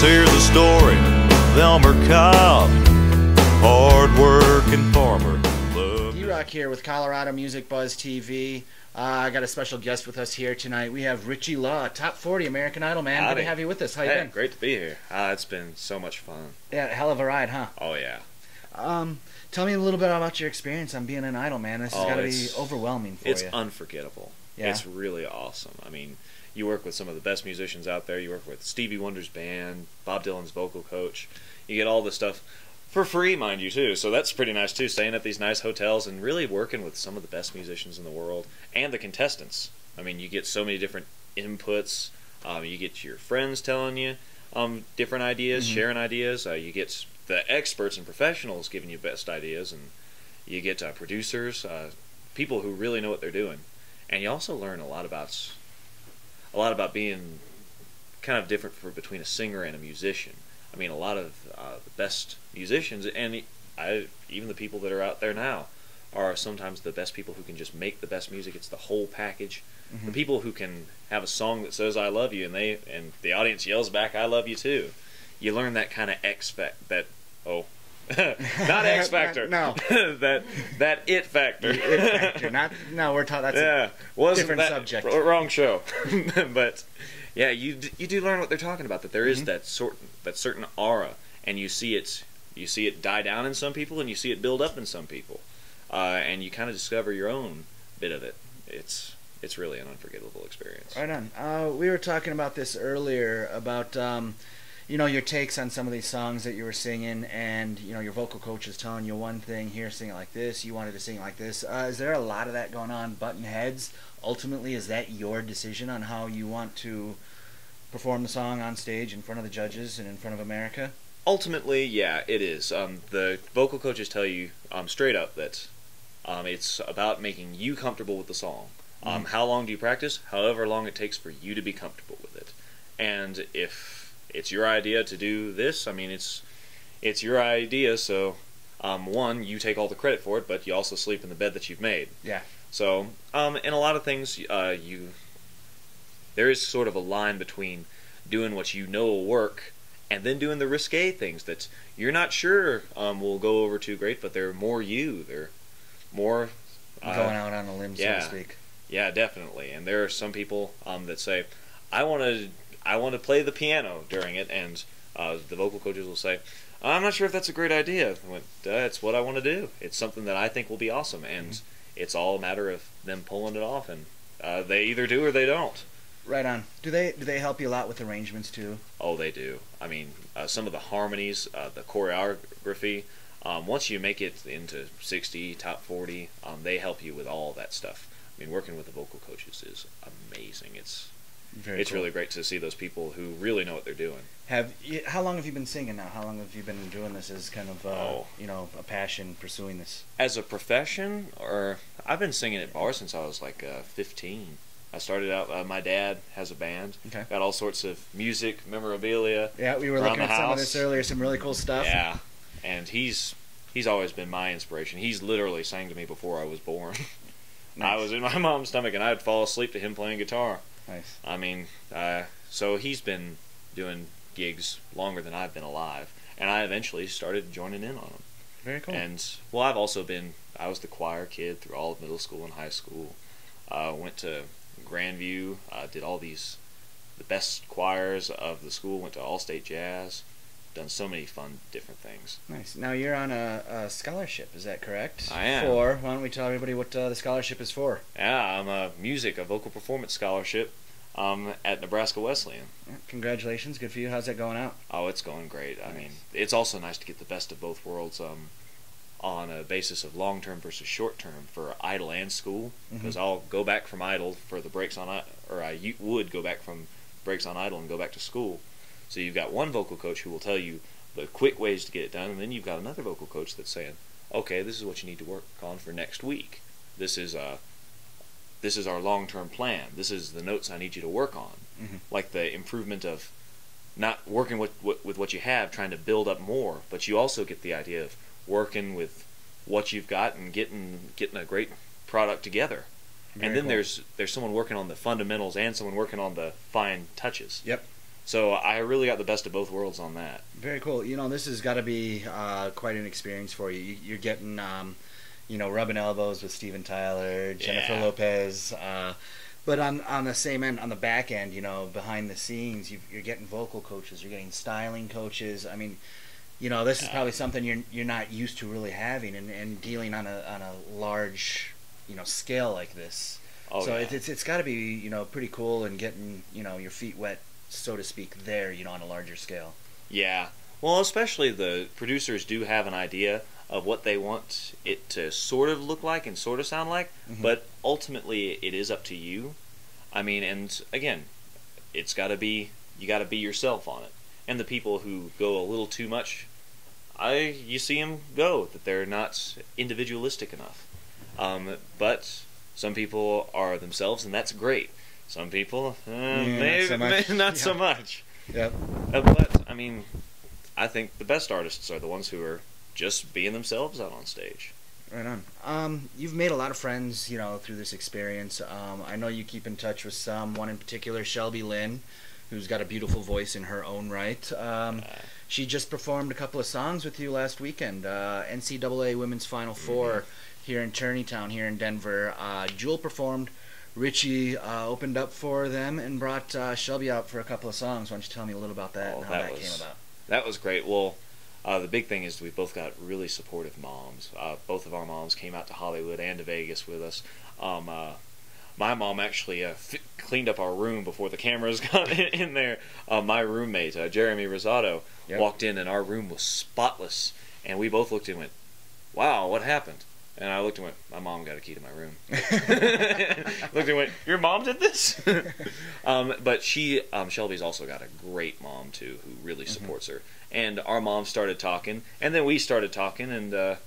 hear the story of Elmer Cobb, hard-working farmer. D-Rock here with Colorado Music Buzz TV. I got a special guest with us here tonight. We have Richie Law, top 40 American Idol man. Howdy. Good to have you with us. How you been? Great to be here. It's been so much fun. Yeah, hell of a ride, huh? Oh yeah. Tell me a little bit about your experience on being an Idol man. This has got to be overwhelming for you. It's unforgettable. Yeah. It's really awesome. I mean, you work with some of the best musicians out there. You work with Stevie Wonder's band, Bob Dylan's vocal coach. You get all this stuff for free, mind you, too. So that's pretty nice, too, staying at these nice hotels and really working with some of the best musicians in the world and the contestants. I mean, you get so many different inputs. You get your friends telling you different ideas, sharing ideas. You get the experts and professionals giving you best ideas, and you get producers, people who really know what they're doing. And you also learn a lot about being kind of different between a singer and a musician. I mean, a lot of the best musicians, and even the people that are out there now, are sometimes the best people who can just make the best music. It's the whole package. The people who can have a song that says "I love you" and the audience yells back "I love you" too. You learn that kind of not X Factor. No. that it factor. It factor. We're talking. That's a different subject. Wrong show. But yeah, you do learn what they're talking about. That there is that certain aura, and you see it die down in some people, and you see it build up in some people, and you kind of discover your own bit of it. It's really an unforgettable experience. Right on. We were talking about this earlier about your takes on some of these songs that you were singing, and your vocal coach is telling you one thing here, sing it like this, you wanted to sing it like this. Is there a lot of that going on, button heads? Ultimately, is that your decision on how you want to perform the song on stage in front of the judges and in front of America? Ultimately, yeah, it is. The vocal coaches tell you straight up that it's about making you comfortable with the song. How long do you practice? However long it takes for you to be comfortable with it. And if it's your idea to do this, I mean, it's your idea, so one, you take all the credit for it, but you also sleep in the bed that you've made. Yeah. So, in a lot of things, there is sort of a line between doing what you know will work and then doing the risque things that you're not sure will go over too great, but they're more you. They're more going out on a limb, so to speak. Yeah, definitely. And there are some people that say, I want to play the piano during it, and the vocal coaches will say, I'm not sure if that's a great idea. I went, it's what I want to do. It's something that I think will be awesome, and it's all a matter of them pulling it off, and they either do or they don't. Right on. Do they help you a lot with arrangements too? Oh, they do. I mean, some of the harmonies, the choreography, once you make it into 60, top 40, they help you with all that stuff. I mean, working with the vocal coaches is amazing. It's Very cool. really great to see those people who really know what they're doing. How long have you been singing now? How long have you been doing this as kind of a passion, pursuing this? As a profession, or I've been singing at bars since I was like 15. I started out. My dad has a band. Okay. Got all sorts of music memorabilia. Yeah, we were looking at some of this earlier. Some really cool stuff. Yeah, and he's always been my inspiration. He's literally sang to me before I was born. Nice. I was in my mom's stomach, and I'd fall asleep to him playing guitar. Nice. I mean, so he's been doing gigs longer than I've been alive, and I eventually started joining in on them. Very cool. And well, I was the choir kid through all of middle school and high school. Went to Grandview, did all the best choirs of the school. Went to All-State Jazz. Done so many fun different things. Nice. Now you're on a scholarship, is that correct? I am. Why don't we tell everybody what the scholarship is for? Yeah, I'm a vocal performance scholarship at Nebraska Wesleyan. Yeah, congratulations, good for you. How's that going out? Oh, it's going great. Nice. I mean, it's also nice to get the best of both worlds on a basis of long-term versus short-term for Idol and school, because I'll go back from Idol for the breaks on, or I would go back from breaks on Idol and go back to school. So you've got one vocal coach who will tell you the quick ways to get it done, and then you've got another vocal coach that's saying, okay, this is what you need to work on for next week. This is our long-term plan. This is the notes I need you to work on. Like the improvement of not working with what you have, trying to build up more, but you also get the idea of working with what you've got and getting a great product together. Very and then cool. there's someone working on the fundamentals and someone working on the fine touches. Yep. So I really got the best of both worlds on that. Very cool. You know, this has got to be quite an experience for you. You're getting, you know, rubbing elbows with Steven Tyler, Jennifer Yeah. Lopez. But on the same end, on the back end, you know, behind the scenes, you're getting vocal coaches, you're getting styling coaches. I mean, you know, this is probably something you're not used to really having and dealing on a large, you know, scale like this. Oh, So yeah. it's got to be, you know, pretty cool and getting, you know, your feet wet, so to speak, there, you know, on a larger scale. Yeah. Well, especially the producers do have an idea of what they want it to sort of look like and sort of sound like, but ultimately it is up to you. I mean, and again, it's got to be, you got to be yourself on it. And the people who go a little too much, you see them go, that they're not individualistic enough. But some people are themselves, and that's great. Some people, maybe not so much. Yep. But I mean, I think the best artists are the ones who are just being themselves out on stage. Right on. You've made a lot of friends, you know, through this experience. I know you keep in touch with some. One in particular, Shelby Lynn, who's got a beautiful voice in her own right. She just performed a couple of songs with you last weekend. NCAA Women's Final Four here in Turneytown, here in Denver. Jewel performed. Richie opened up for them and brought Shelby out for a couple of songs. Why don't you tell me a little about that and how that came about? That was great. Well, the big thing is we both got really supportive moms. Both of our moms came out to Hollywood and to Vegas with us. My mom actually cleaned up our room before the cameras got in there. My roommate, Jeremy Rosado, walked in and our room was spotless. And we both looked and went, wow, what happened? And I looked and went, my mom got a key to my room. Looked and went, your mom did this? But Shelby's also got a great mom, too, who really supports her. And our mom started talking, and then we started talking, and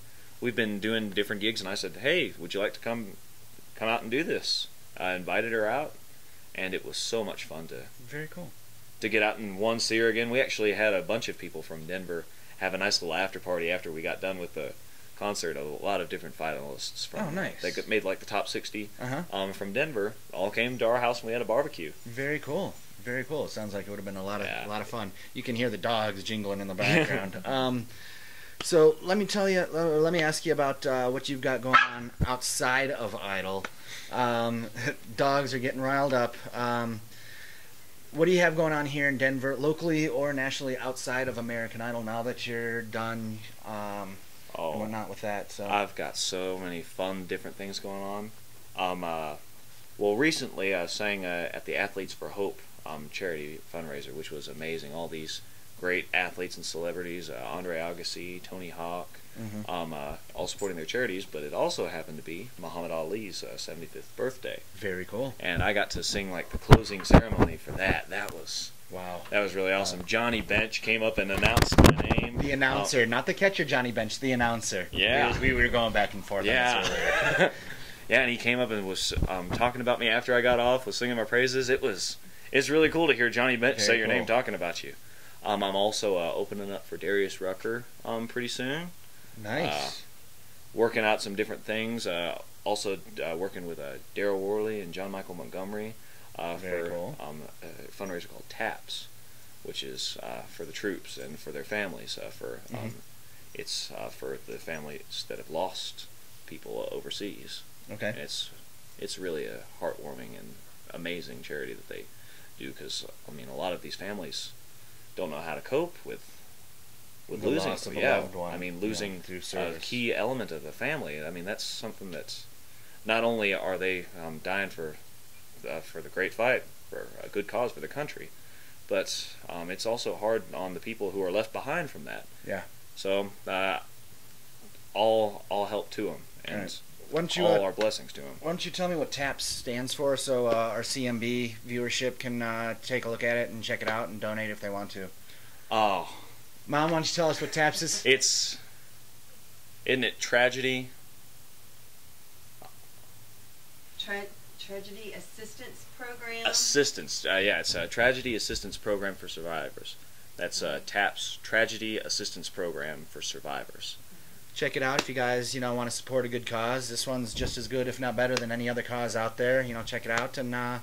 we've been doing different gigs, and I said, hey, would you like to come out and do this? I invited her out, and it was so much fun Very cool. to get out and see her again. We actually had a bunch of people from Denver have a nice little after party after we got done with the concert. A lot of different finalists from nice. They made like the top 60 from Denver. All came to our house and we had a barbecue. Very cool. Very cool. It sounds like it would have been a lot of fun. You can hear the dogs jingling in the background. So let me ask you about what you've got going on outside of Idol. Dogs are getting riled up. What do you have going on here in Denver, locally or nationally, outside of American Idol? Now that you're done, and whatnot with that. So I've got so many fun, different things going on. Well, recently I sang at the Athletes for Hope charity fundraiser, which was amazing. All these great athletes and celebrities, Andre Agassi, Tony Hawk, all supporting their charities, but it also happened to be Muhammad Ali's 75th birthday. Very cool. And I got to sing like the closing ceremony for that. That was really awesome. Johnny Bench came up and announced my name. The announcer, not the catcher, Johnny Bench, the announcer. Yeah. We were going back and forth on this earlier. Yeah, and he came up and was talking about me after I got off, was singing my praises. It's really cool to hear Johnny Bench say your name talking about you. I'm also opening up for Darius Rucker pretty soon. Nice. Working out some different things. Also working with Daryl Worley and John Michael Montgomery Very for cool. A fundraiser called TAPS, which is for the troops and for their families. It's for the families that have lost people overseas. Okay. And it's really a heartwarming and amazing charity that they do, because I mean a lot of these families don't know how to cope with The losing loss of a yeah loved one, I mean losing through a service. key element of the family. I mean that's something that's not only are they dying for the great fight for a good cause for the country, but it's also hard on the people who are left behind from that. Yeah. So all help to them, and Right. Why don't you, all our blessings to them. Why don't you tell me what TAPS stands for, so our CMB viewership can take a look at it and check it out and donate if they want to. Oh, Mom, why don't you tell us what TAPS is? Isn't it tragedy? Tragedy Assistance Program. Assistance. Yeah, it's a Tragedy Assistance Program for Survivors. That's TAPS, Tragedy Assistance Program for Survivors. Check it out if you guys, want to support a good cause. This one's just as good, if not better, than any other cause out there. Check it out and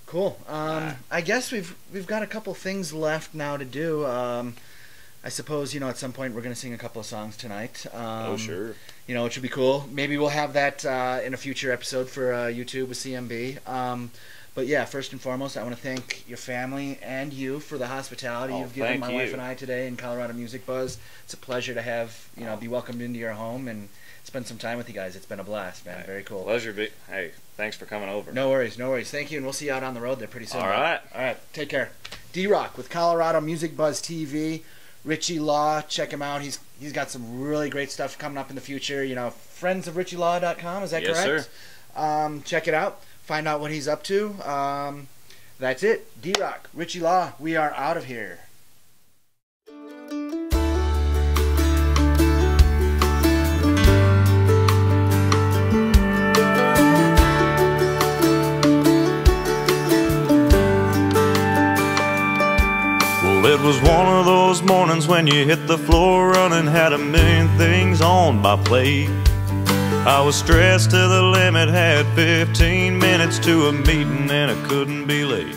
Cool. I guess we've got a couple things left now to do. I suppose, at some point we're going to sing a couple of songs tonight. Oh, sure. Which would be cool. Maybe we'll have that in a future episode for YouTube with CMB. But yeah, first and foremost, I want to thank your family and you for the hospitality you've given my wife and I today in Colorado Music Buzz. It's a pleasure to have, be welcomed into your home and spend some time with you guys. It's been a blast, man. Very cool. Pleasure. Hey, thanks for coming over. No worries. Thank you, and we'll see you out on the road there pretty soon. All right. Take care. D-Rock with Colorado Music Buzz TV. Richie Law, check him out. He's got some really great stuff coming up in the future. friendsofrichielaw.com, is that correct? Yes, sir. Check it out. Find out what he's up to. That's it. D-Rock, Richie Law, we are out of here. Well, it was one of those mornings when you hit the floor running, had a million things on my plate. I was stressed to the limit, had 15 minutes to a meeting, and I couldn't be late.